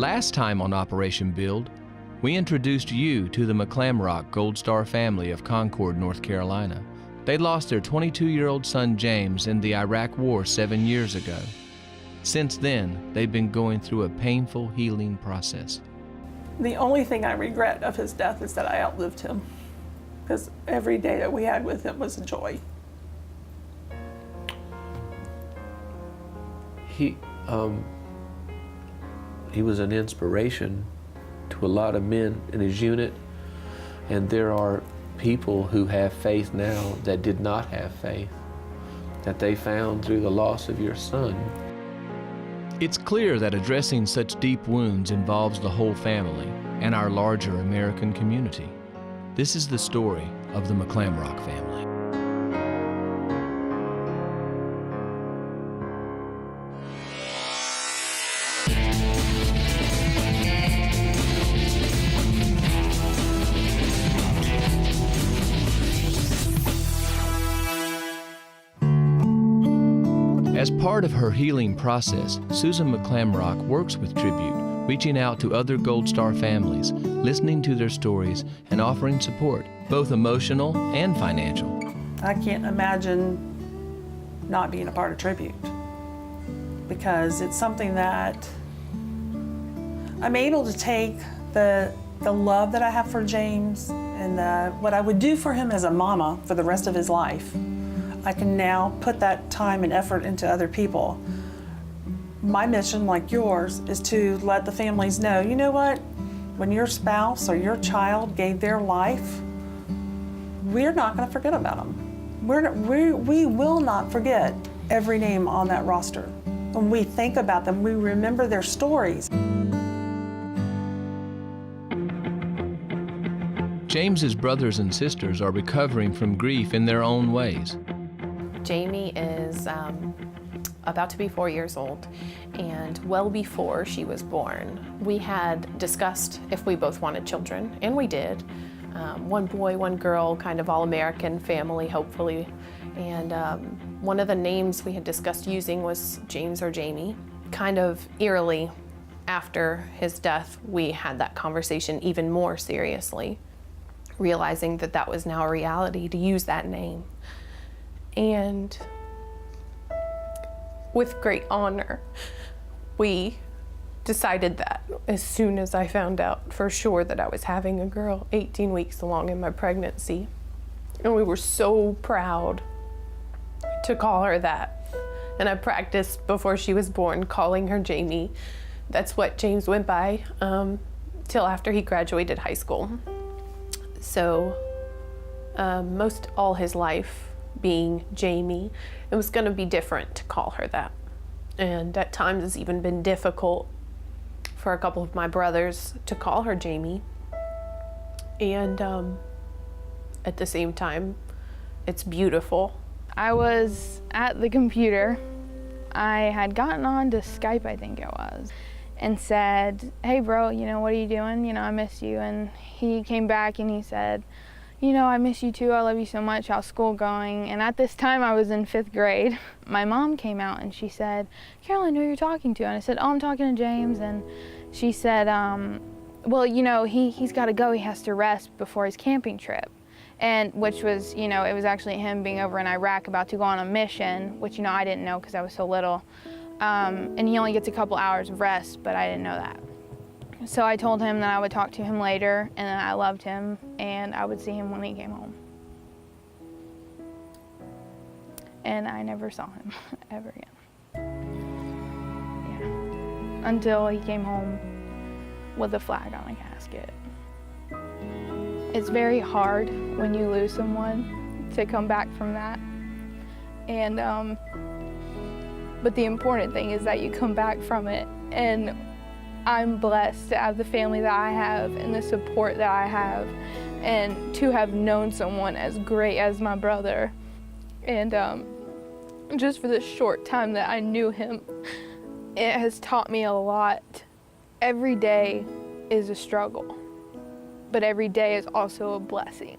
Last time on Operation Build, we introduced you to the McClamrock Gold Star family of Concord, North Carolina. They lost their 22-year-old son James in the Iraq War 7 years ago. Since then, they've been going through a painful healing process. The only thing I regret of his death is that I outlived him, because every day that we had with him was a joy. He was an inspiration to a lot of men in his unit, and there are people who have faith now that did not have faith, that they found through the loss of your son. It's clear that addressing such deep wounds involves the whole family and our larger American community. This is the story of the McClamrock family. As part of her healing process, Susan McClamrock works with Tribute, reaching out to other Gold Star families, listening to their stories, and offering support, both emotional and financial. I can't imagine not being a part of Tribute, because it's something that I'm able to take the love that I have for James and what I would do for him as a mama for the rest of his life. I can now put that time and effort into other people. My mission, like yours, is to let the families know, you know what? When your spouse or your child gave their life, we're not going to forget about them. We will not forget every name on that roster. When we think about them, we remember their stories. James's brothers and sisters are recovering from grief in their own ways. Jamie is about to be 4 years old, and well before she was born, we had discussed if we both wanted children, and we did. One boy, one girl, kind of all-American family, hopefully. And one of the names we had discussed using was James or Jamie. Kind of eerily, after his death, we had that conversation even more seriously, realizing that that was now a reality, to use that name. And with great honor, we decided that as soon as I found out for sure that I was having a girl 18 weeks along in my pregnancy. And we were so proud to call her that. And I practiced before she was born calling her Jamie. That's what James went by till after he graduated high school. So most all his life being Jamie, it was going to be different to call her that. And at times it's even been difficult for a couple of my brothers to call her Jamie. And at the same time, it's beautiful. I was at the computer. I had gotten on to Skype, I think it was, and said, hey bro, you know, what are you doing? You know, I miss you. And he came back and he said, you know, I miss you too, I love you so much, how's school going? And at this time I was in 5th grade. My mom came out and she said, Caroline, who are you talking to? And I said, oh, I'm talking to James. And she said, well, you know, he's got to go, he has to rest before his camping trip. And which was, you know, it was actually him being over in Iraq about to go on a mission, which, you know, I didn't know because I was so little. And he only gets a couple hours of rest, but I didn't know that. So I told him that I would talk to him later, and that I loved him, and I would see him when he came home. And I never saw him ever again. Yeah. Until he came home with a flag on a casket. It's very hard when you lose someone to come back from that. And, but the important thing is that you come back from it, and I'm blessed to have the family that I have and the support that I have, and to have known someone as great as my brother. And just for the short time that I knew him, it has taught me a lot. Every day is a struggle, but every day is also a blessing.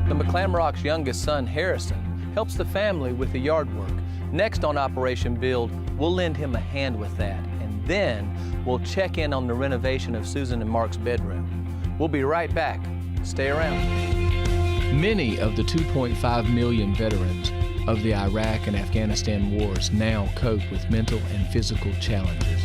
The McClamrock's youngest son, Harrison, helps the family with the yard work. Next on Operation Build, we'll lend him a hand with that and Then we'll check in on the renovation of Susan and Mark's bedroom. We'll be right back. Stay around. Many of the 2.5 million veterans of the Iraq and Afghanistan wars now cope with mental and physical challenges.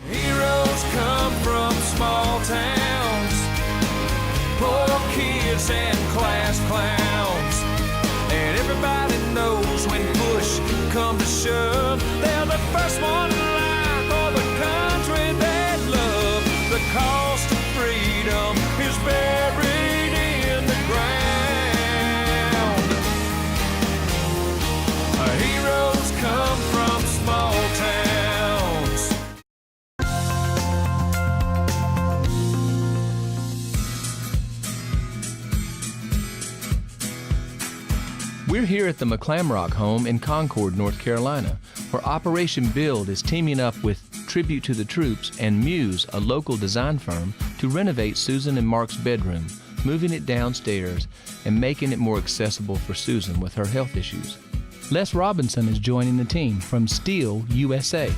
Heroes come from small towns, poor kids and class clowns, and everybody knows when push comes to shove, they're the first one in line for the country they love. The cost of freedom is buried in the ground. Heroes come from small towns. We're here at the McClamrock home in Concord, North Carolina, where Operation Build is teaming up with Tribute to the Troops and Muse, a local design firm, to renovate Susan and Mark's bedroom, moving it downstairs and making it more accessible for Susan with her health issues. Les Robinson is joining the team from Steel USA.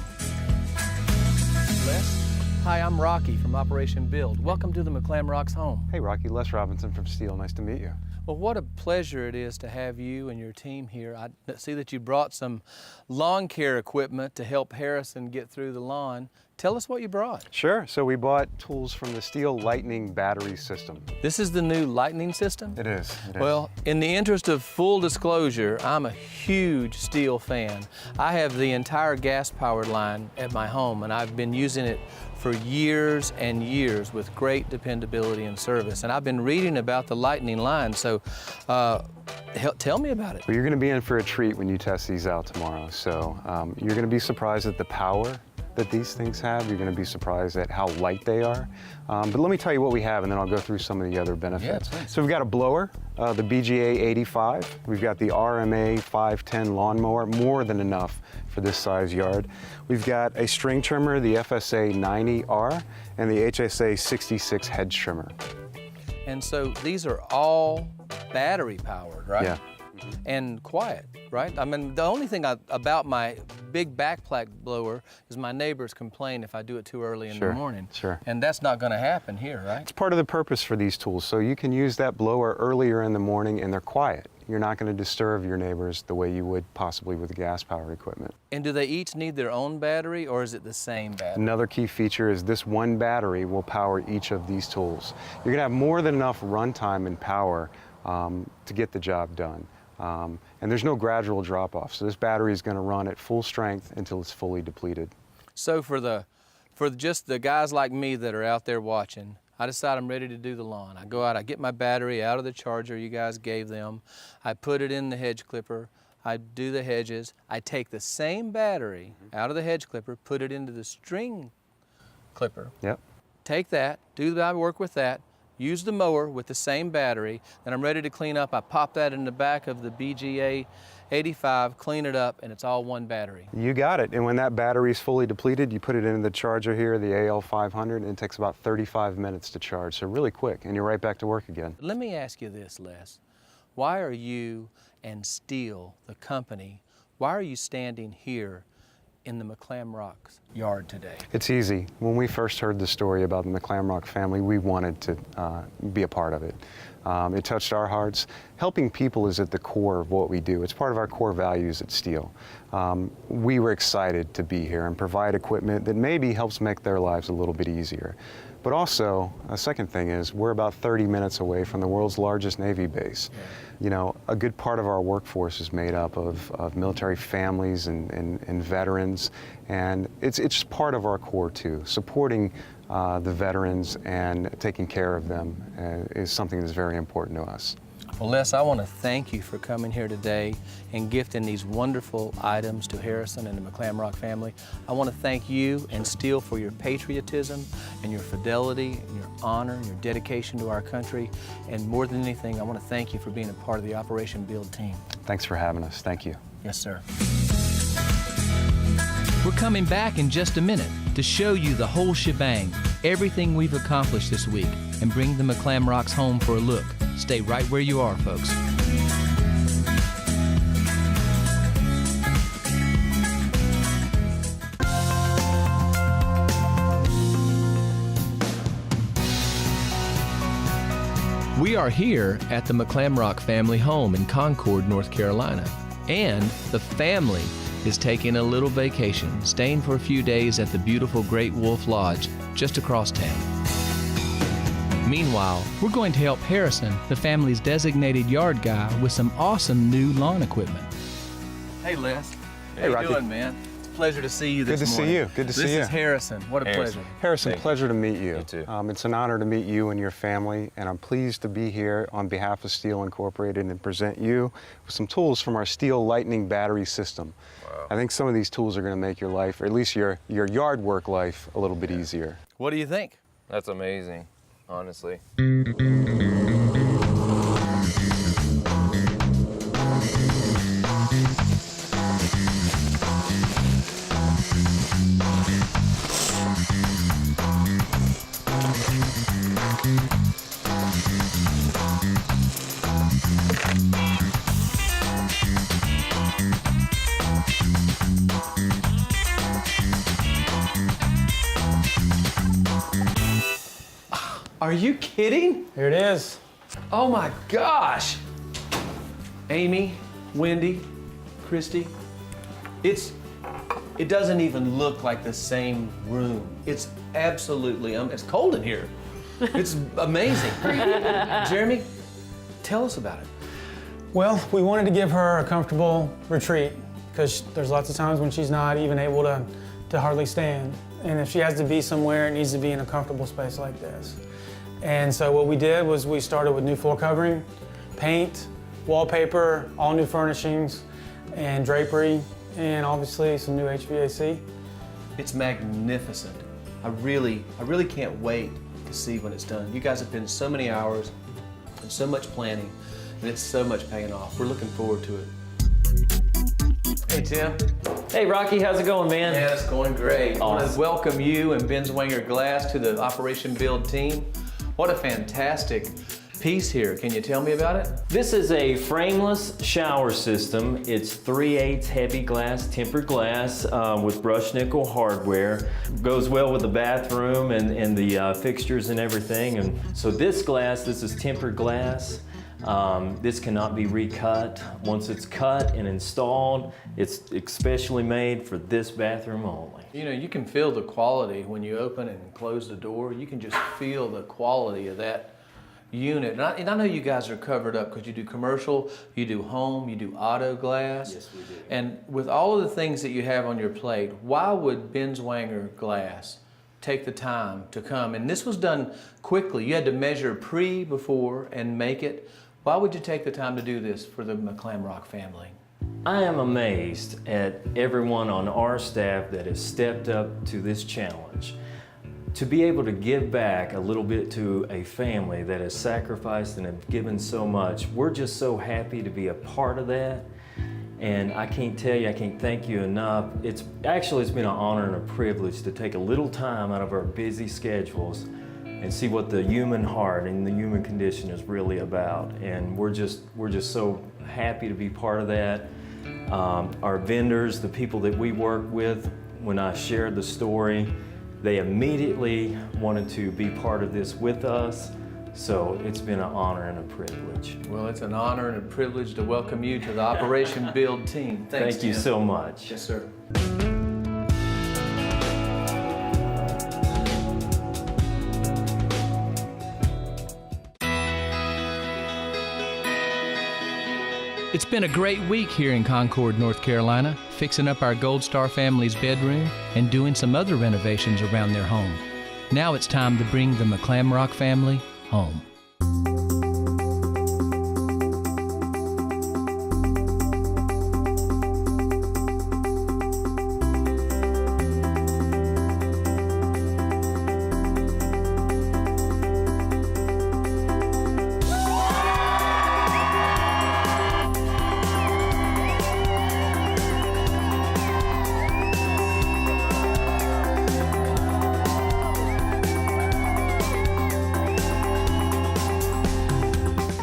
Les, hi, I'm Rocky from Operation Build. Welcome to the McClamrock's home. Hey Rocky, Les Robinson from Steel. Nice to meet you. Well, what a pleasure it is to have you and your team here. I see that you brought some lawn care equipment to help Harrison get through the lawn. Tell us what you brought. Sure. So we bought tools from the Steel Lightning battery system. This is the new Lightning system? It is. Well, in the interest of full disclosure, I'm a huge Steel fan. I have the entire gas-powered line at my home, and I've been using it for years and years with great dependability and service. And I've been reading about the Lightning line, so tell me about it. Well, you're going to be in for a treat when you test these out tomorrow. So you're going to be surprised at the power that these things have. You're going to be surprised at how light they are. But let me tell you what we have, and then I'll go through some of the other benefits. Yeah, please. So we've got a blower, the BGA 85. We've got the RMA 510 lawnmower, more than enough for this size yard. We've got a string trimmer, the FSA 90R, and the HSA 66 hedge trimmer. And so these are all battery powered, right? Yeah. And quiet, right? I mean, the only thing about my big backpack blower is my neighbors complain if I do it too early in the morning. Sure. And that's not going to happen here, right? It's part of the purpose for these tools. So you can use that blower earlier in the morning and they're quiet. You're not going to disturb your neighbors the way you would possibly with gas-powered equipment. And do they each need their own battery, or is it the same battery? Another key feature is this one battery will power each of these tools. You're going to have more than enough runtime and power to get the job done. And there's no gradual drop-off. So this battery is going to run at full strength until it's fully depleted. So for just the guys like me that are out there watching, I decide I'm ready to do the lawn. I go out, I get my battery out of the charger you guys gave them. I put it in the hedge clipper. I do the hedges. I take the same battery out of the hedge clipper, put it into the string clipper. Yep. Take that, do my work with that, use the mower with the same battery, then I'm ready to clean up. I pop that in the back of the BGA 85, clean it up, and it's all one battery. You got it. And when that battery is fully depleted, you put it into the charger here, the AL500, and it takes about 35 minutes to charge. So really quick, and you're right back to work again. Let me ask you this, Les. Why are you and Steel, the company, why are you standing here in the McClamrock's yard today? It's easy. When we first heard the story about the McClamrock family, we wanted to be a part of it. It touched our hearts. Helping people is at the core of what we do. It's part of our core values at Steel. We were excited to be here and provide equipment that maybe helps make their lives a little bit easier. But also, a second thing is, we're about 30 minutes away from the world's largest Navy base. Yeah. You know, a good part of our workforce is made up of military families and veterans, and it's just part of our core too. Supporting the veterans and taking care of them is something that's very important to us. Well, Les, I want to thank you for coming here today and gifting these wonderful items to Harrison and the McClamrock family. I want to thank you and Steel for your patriotism and your fidelity and your honor and your dedication to our country. And more than anything, I want to thank you for being a part of the Operation Build team. Thanks for having us. Thank you. Yes, sir. We're coming back in just a minute to show you the whole shebang, everything we've accomplished this week, and bring the McClamrocks home for a look. Stay right where you are, folks. We are here at the McClamrock family home in Concord, North Carolina. And the family is taking a little vacation, staying for a few days at the beautiful Great Wolf Lodge just across town. Meanwhile, we're going to help Harrison, the family's designated yard guy, with some awesome new lawn equipment. Hey, Les. Hey, Rocky. How you doing, man? It's a pleasure to see you this Good to morning. see you. Good to see you. This is Harrison. What a pleasure. Harrison, pleasure to meet you. You too. It's an honor to meet you and your family, and I'm pleased to be here on behalf of Steel Incorporated and present you with some tools from our Steel Lightning battery system. Wow. I think some of these tools are going to make your life, or at least your yard work life, a little bit easier. What do you think? That's amazing, honestly. Are you kidding? Here it is. Oh my gosh. Amy, Wendy, Christy, it doesn't even look like the same room. It's absolutely, it's cold in here. It's amazing. Jeremy, tell us about it. Well, we wanted to give her a comfortable retreat because there's lots of times when she's not even able to hardly stand. And if she has to be somewhere, it needs to be in a comfortable space like this. And so what we did was we started with new floor covering, paint, wallpaper, all new furnishings, and drapery, and obviously some new HVAC. It's magnificent. I really can't wait to see when it's done. You guys have been so many hours and so much planning, and it's so much paying off. We're looking forward to it. Hey, Tim. Hey, Rocky, how's it going, man? Yeah, it's going great. I want to Awesome. welcome you and Benzwanger Glass to the Operation Build team. What a fantastic piece here. Can you tell me about it? This is a frameless shower system. It's 3/8 heavy glass, tempered glass with brushed nickel hardware. Goes well with the bathroom and the fixtures and everything. And so this is tempered glass. This cannot be recut. Once it's cut and installed, it's especially made for this bathroom only. You know, you can feel the quality when you open and close the door. You can just feel the quality of that unit. And I know you guys are covered up because you do commercial, you do home, you do auto glass. Yes, we do. And with all of the things that you have on your plate, why would Benzwanger Glass take the time to come? And this was done quickly. You had to measure before, and make it. Why would you take the time to do this for the McClamrock family? I am amazed at everyone on our staff that has stepped up to this challenge. To be able to give back a little bit to a family that has sacrificed and have given so much, we're just so happy to be a part of that. And I can't thank you enough. It's been an honor and a privilege to take a little time out of our busy schedules and see what the human heart and the human condition is really about. And we're just so happy to be part of that. Our vendors, the people that we work with, when I shared the story, they immediately wanted to be part of this with us. So it's been an honor and a privilege. Well, it's an honor and a privilege to welcome you to the Operation Build team. Thanks, Thank you Tim. so much. Yes, sir. It's been a great week here in Concord, North Carolina, fixing up our Gold Star family's bedroom and doing some other renovations around their home. Now it's time to bring the McClamrock family home.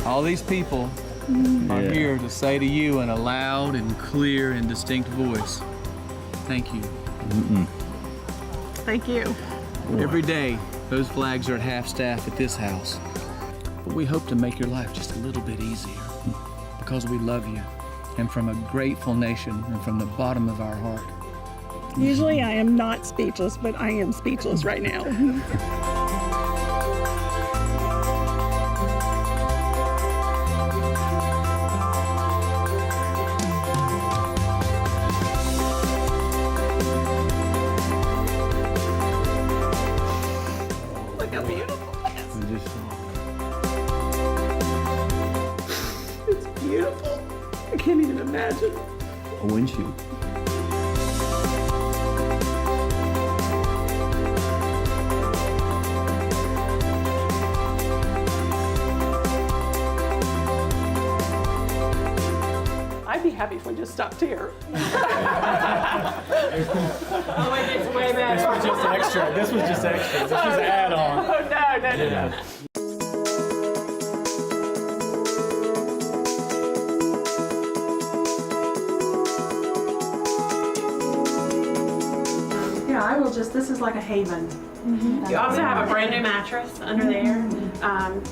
All these people are here to say to you in a loud and clear and distinct voice, thank you. Thank you. Every day, those flags are at half-staff at this house. but we hope to make your life just a little bit easier because we love you, and from a grateful nation and from the bottom of our heart. Usually I am not speechless, but I am speechless right now. Look how beautiful it is. It's beautiful. I can't even imagine. A windshield. I'd be happy if we just stopped here. Oh, wait, it's way better. This was just extra. This was just extra. This was an add-on. Oh, no. Yeah, I will just, this is like a haven. You also have a brand new mattress under there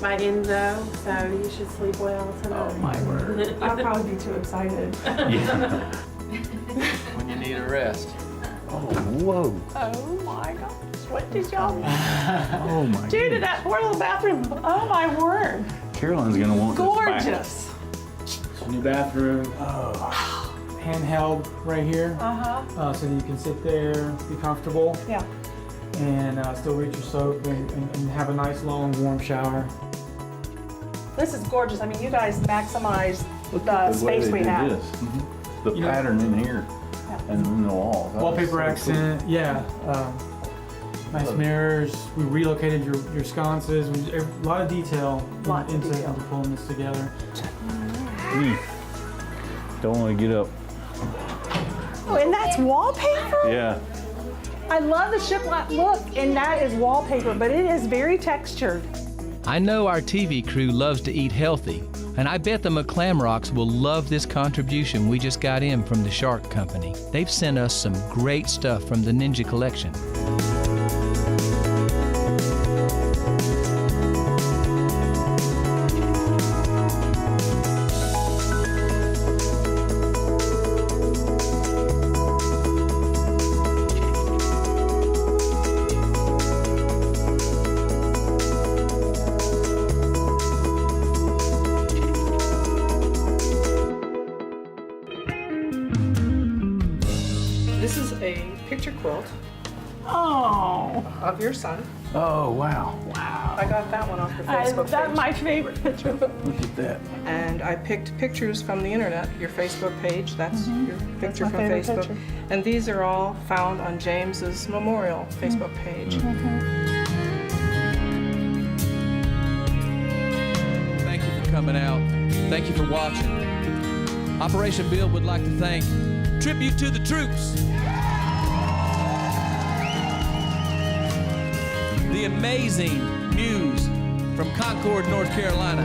by Enzo, so you should sleep well tonight. Oh my word. I'll probably be too excited. When you need a rest. Oh, whoa. Oh my gosh, what did y'all Oh, my do to that poor little bathroom? Oh my word. Carolyn's going to want Gorgeous. New bathroom. Handheld right here. So that you can sit there, be comfortable, Yeah. and still reach your soap and have a nice, long, warm shower. This is gorgeous. I mean, you guys maximize the space we have. The You know- pattern in here and in the walls. That was Wallpaper so accent, yeah. Nice mirrors. We relocated your sconces. A lot of detail Lots of into detail. pulling this together. cool. Don't want to get up. Oh, and that's wallpaper? Yeah. I love the shiplap look, and that is wallpaper, but it is very textured. I know our TV crew loves to eat healthy, and I bet the McClamrocks will love this contribution we just got in from the Shark Company. They've sent us some great stuff from the Ninja Collection. This is a picture quilt Oh, of your son. Oh, wow. I got that one off your Facebook that's page. my favorite picture. Look at that. And I picked pictures from the internet, your Facebook page. That's your picture my from favorite Facebook. picture. And these are all found on James's memorial Facebook page. Thank you for coming out. Thank you for watching. Operation Build would like to thank Tribute to the Troops, the amazing Muse from Concord, North Carolina,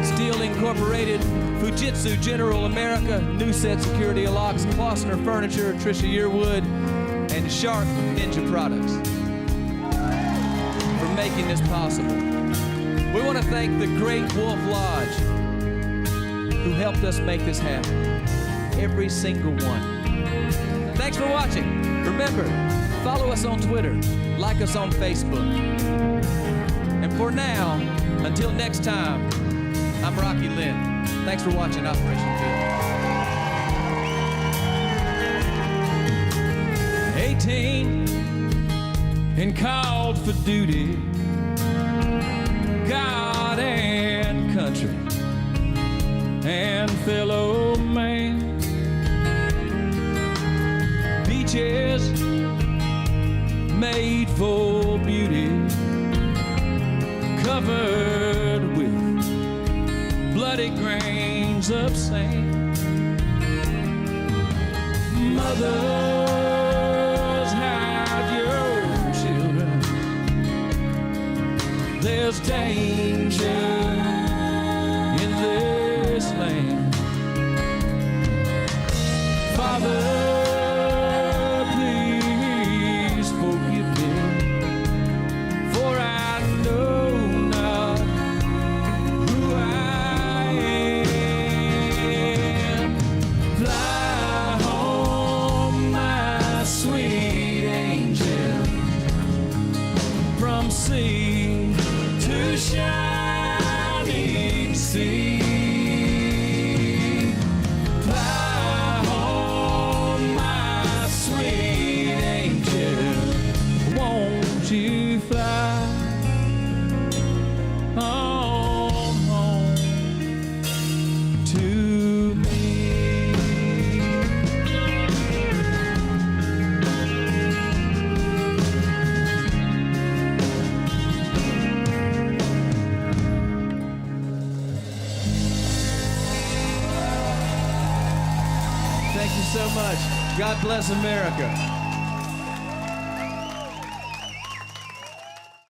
Steel Incorporated, Fujitsu General America, New Set Security Locks, Klossner Furniture, Tricia Yearwood, and Shark Ninja Products for making this possible. We want to thank the Great Wolf Lodge, who helped us make this happen. Every single one. Thanks for watching. Remember, follow us on Twitter, like us on Facebook. And for now, until next time, I'm Rocky Lynn. Thanks for watching Operation Build. 18 and called for duty, God and country and fellow man. Beaches made for beauty, covered with bloody grains of sand. Mothers, hide your children. There's danger in this land. Father, please forgive me, for I know not Thank you so much. God bless America.